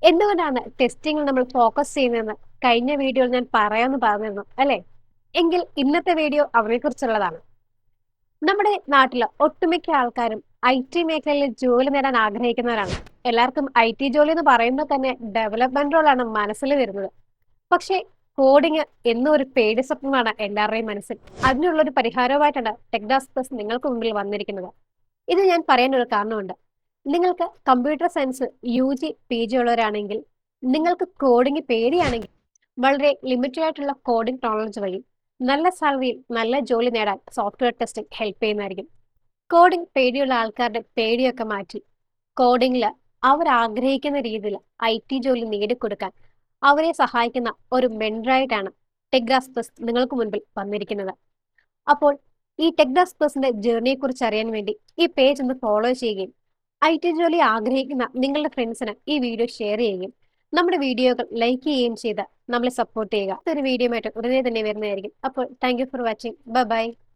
എന്തുകൊണ്ടാണ് ടെസ്റ്റിംഗിൽ നമ്മൾ ഫോക്കസ് ചെയ്യുന്നതെന്ന് കഴിഞ്ഞ വീഡിയോയിൽ ഞാൻ പറയാമെന്ന് പറഞ്ഞിരുന്നു അല്ലേ? എങ്കിൽ ഇന്നത്തെ വീഡിയോ അവരെക്കുറിച്ചുള്ളതാണ്. നമ്മുടെ നാട്ടില് ഒട്ടുമിക്ക ആൾക്കാരും ഐടി മേഖലയിൽ ജോലി നേടാൻ ആഗ്രഹിക്കുന്നവരാണ്. എല്ലാവർക്കും ഐടി ജോലി എന്ന് പറയുമ്പോൾ തന്നെ ഡെവലപ്മെന്റ് റോളാണ് മനസ്സിൽ വരുന്നത്. പക്ഷേ കോഡിംഗ് എന്നും ഒരു പേടി സ്വപ്നമാണ് എല്ലാവരുടെയും മനസ്സിൽ. അതിനുള്ളൊരു പരിഹാരവുമായിട്ടാണ് ടെക്ഡാസ് പ്ലസ് നിങ്ങൾക്ക് മുമ്പിൽ വന്നിരിക്കുന്നത്. ഇത് ഞാൻ പറയാൻ ഒരു കാരണമുണ്ട്. നിങ്ങൾക്ക് കമ്പ്യൂട്ടർ സയൻസ് യുജി, പിജി ഉള്ളവരാണെങ്കിൽ, നിങ്ങൾക്ക് കോഡിംഗ് പേടിയാണെങ്കിൽ, വളരെ ലിമിറ്റഡ് ആയിട്ടുള്ള കോഡിംഗ് നോളജ് വഴി നല്ല സാലറിയിൽ നല്ല ജോലി നേടാൻ സോഫ്റ്റ്വെയർ ടെസ്റ്റിംഗ് ഹെൽപ്പ് ചെയ്യുന്നതായിരിക്കും. കോഡിംഗ് പേടിയുള്ള ആൾക്കാരുടെ പേടിയൊക്കെ മാറ്റി കോഡിംഗിൽ അവർ ആഗ്രഹിക്കുന്ന രീതിയിൽ ഐടി ജോലി നേടിക്കൊടുക്കാൻ അവരെ സഹായിക്കുന്ന ഒരു മെന്ററായിട്ടാണ് ടെക്ഗ്രാസ് പ്ലസ് നിങ്ങൾക്ക് മുൻപിൽ വന്നിരിക്കുന്നത്. അപ്പോൾ ഈ ടെക്ഡാസ് പ്ലസിന്റെ ജേർണിയെ കുറിച്ച് അറിയാൻ വേണ്ടി ഈ പേജ് ഒന്ന് ഫോളോ ചെയ്യുകയും ഐടി ജോലി ആഗ്രഹിക്കുന്ന നിങ്ങളുടെ ഫ്രണ്ട്സിന് ഈ വീഡിയോ ഷെയർ ചെയ്യുകയും നമ്മുടെ വീഡിയോകൾ ലൈക്ക് ചെയ്യുകയും ചെയ്ത് നമ്മളെ സപ്പോർട്ട് ചെയ്യുക. ഒരു വീഡിയോ ആയിട്ട് ഉടനെ തന്നെ വരുന്നതായിരിക്കും. അപ്പോൾ thank you for watching. By.